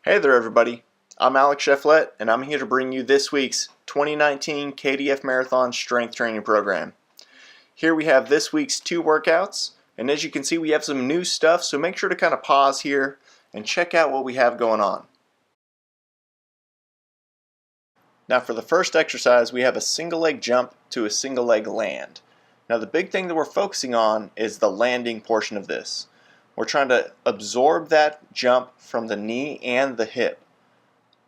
Hey there everybody, I'm allPRO and I'm here to bring you this week's 2019 KDF Marathon Strength Training Program. Here we have this week's 2 workouts, and as you can see we have some new stuff, so make sure to kind of pause here and check out what we have going on. Now for the first exercise we have a single leg jump to a single leg land. Now the big thing that we're focusing on is the landing portion of this. We're trying to absorb that jump from the knee and the hip.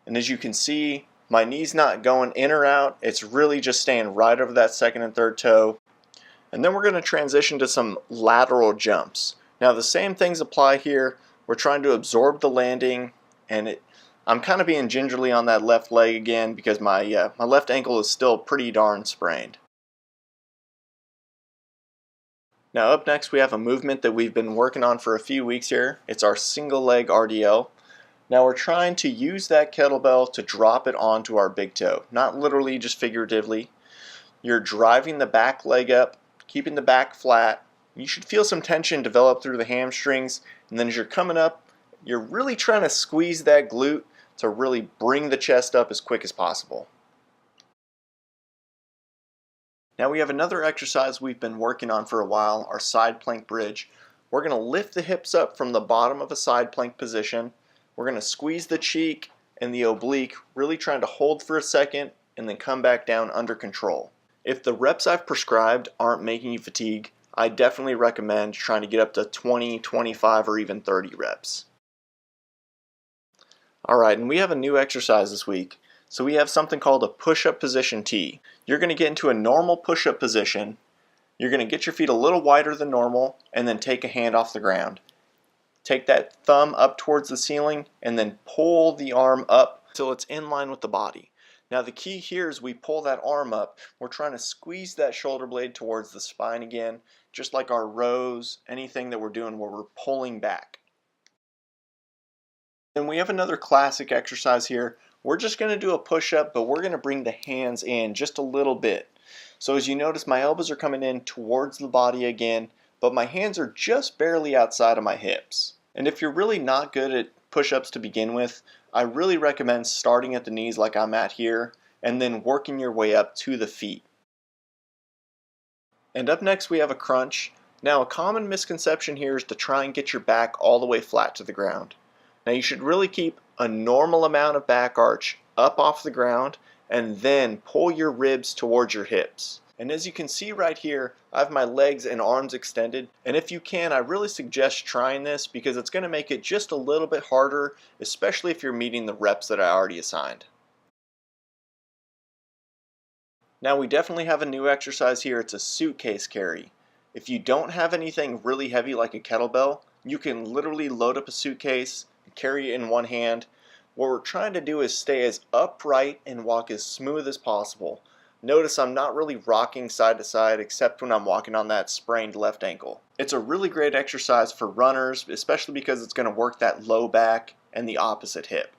And as you can see, my knee's not going in or out, it's really just staying right over that second and third toe. And then we're going to transition to some lateral jumps. Now the same things apply here. We're trying to absorb the landing, and I'm kind of being gingerly on that left leg again because my left ankle is still pretty darn sprained. Now up next we have a movement that we've been working on for a few weeks here. It's our single leg RDL. Now we're trying to use that kettlebell to drop it onto our big toe. Not literally, just figuratively. You're driving the back leg up, keeping the back flat. You should feel some tension develop through the hamstrings, and then as you're coming up, you're really trying to squeeze that glute to really bring the chest up as quick as possible. Now we have another exercise we've been working on for a while, our side plank bridge. We're going to lift the hips up from the bottom of a side plank position. We're going to squeeze the cheek and the oblique, really trying to hold for a second and then come back down under control. If the reps I've prescribed aren't making you fatigue, I definitely recommend trying to get up to 20, 25, or even 30 reps. Alright, and we have a new exercise this week. So we have something called a push-up position T. You're going to get into a normal push-up position. You're going to get your feet a little wider than normal and then take a hand off the ground. Take that thumb up towards the ceiling and then pull the arm up till it's in line with the body. Now the key here is we pull that arm up. We're trying to squeeze that shoulder blade towards the spine again, just like our rows, anything that we're doing where we're pulling back. Then we have another classic exercise here. We're just going to do a push-up, but we're going to bring the hands in just a little bit. So as you notice, my elbows are coming in towards the body again, but my hands are just barely outside of my hips. And if you're really not good at push-ups to begin with, I really recommend starting at the knees like I'm at here, and then working your way up to the feet. And up next we have a crunch. Now a common misconception here is to try and get your back all the way flat to the ground. Now you should really keep a normal amount of back arch up off the ground and then pull your ribs towards your hips. And as you can see right here, I have my legs and arms extended, and if you can, I really suggest trying this because it's going to make it just a little bit harder, especially if you're meeting the reps that I already assigned. Now we definitely have a new exercise here. It's a suitcase carry. If you don't have anything really heavy like a kettlebell, you can literally load up a suitcase and carry it in one hand. What we're trying to do is stay as upright and walk as smooth as possible. Notice I'm not really rocking side to side except when I'm walking on that sprained left ankle. It's a really great exercise for runners, especially because it's going to work that low back and the opposite hip.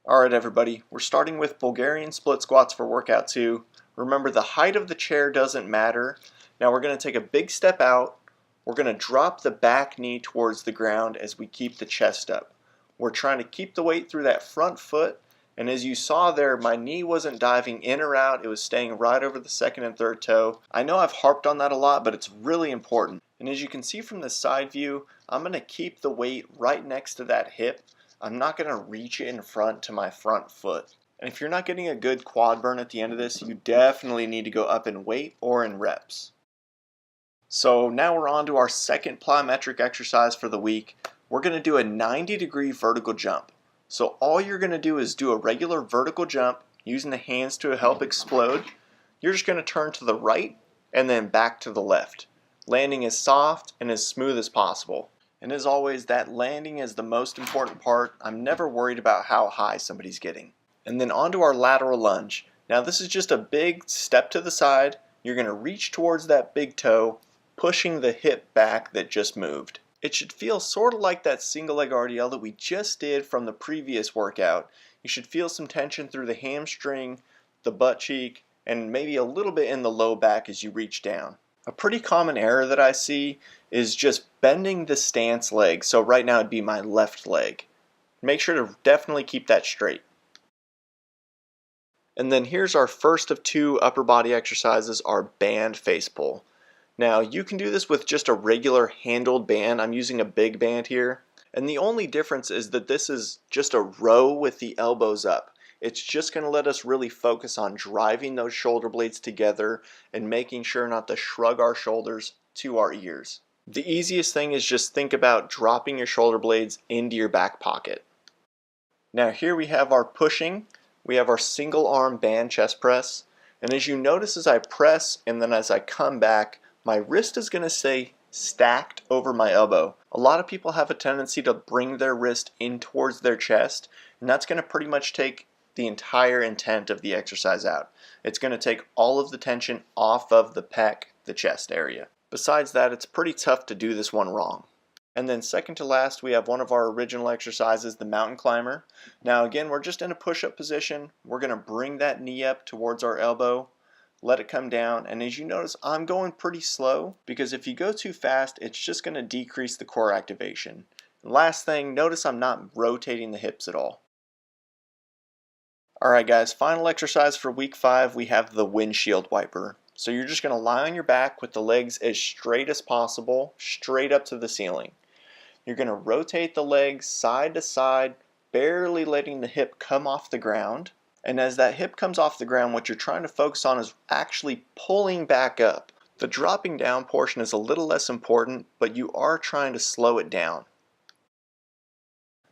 Alright everybody, we're starting with Bulgarian split squats for workout 2. Remember, the height of the chair doesn't matter. Now we're going to take a big step out. We're going to drop the back knee towards the ground as we keep the chest up. We're trying to keep the weight through that front foot, and as you saw there, my knee wasn't diving in or out, it was staying right over the second and third toe. I know I've harped on that a lot, but it's really important. And as you can see from the side view, I'm going to keep the weight right next to that hip. I'm not going to reach it in front to my front foot. And if you're not getting a good quad burn at the end of this, you definitely need to go up in weight or in reps. So now we're on to our second plyometric exercise for the week. We're going to do a 90-degree vertical jump. So all you're going to do is do a regular vertical jump using the hands to help explode. You're just going to turn to the right and then back to the left, landing as soft and as smooth as possible. And as always, that landing is the most important part. I'm never worried about how high somebody's getting. And then onto our lateral lunge. Now this is just a big step to the side. You're going to reach towards that big toe, pushing the hip back that just moved. It should feel sort of like that single leg RDL that we just did from the previous workout. You should feel some tension through the hamstring, the butt cheek, and maybe a little bit in the low back as you reach down. A pretty common error that I see is just bending the stance leg. So right now it'd be my left leg. Make sure to definitely keep that straight. And then here's our first of 2 upper body exercises, our band face pull. Now you can do this with just a regular handled band. I'm using a big band here. And the only difference is that this is just a row with the elbows up. It's just going to let us really focus on driving those shoulder blades together and making sure not to shrug our shoulders to our ears. The easiest thing is just think about dropping your shoulder blades into your back pocket. Now here we have our pushing. We have our single arm band chest press. And as you notice, as I press and then as I come back, my wrist is going to stay stacked over my elbow. A lot of people have a tendency to bring their wrist in towards their chest, and that's going to pretty much take the entire intent of the exercise out. It's going to take all of the tension off of the pec, the chest area. Besides that, it's pretty tough to do this one wrong. And then second to last, we have one of our original exercises, the mountain climber. Now again, we're just in a push-up position. We're going to bring that knee up towards our elbow, let it come down, and as you notice, I'm going pretty slow because if you go too fast, it's just going to decrease the core activation. And last thing, notice I'm not rotating the hips at all. Alright guys, final exercise for week 5, we have the windshield wiper. So you're just going to lie on your back with the legs as straight as possible, straight up to the ceiling. You're going to rotate the legs side to side, barely letting the hip come off the ground. And as that hip comes off the ground, what you're trying to focus on is actually pulling back up. The dropping down portion is a little less important, but you are trying to slow it down.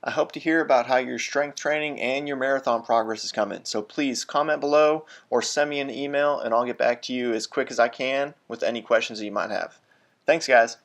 I hope to hear about how your strength training and your marathon progress is coming. So please comment below or send me an email and I'll get back to you as quick as I can with any questions that you might have. Thanks guys.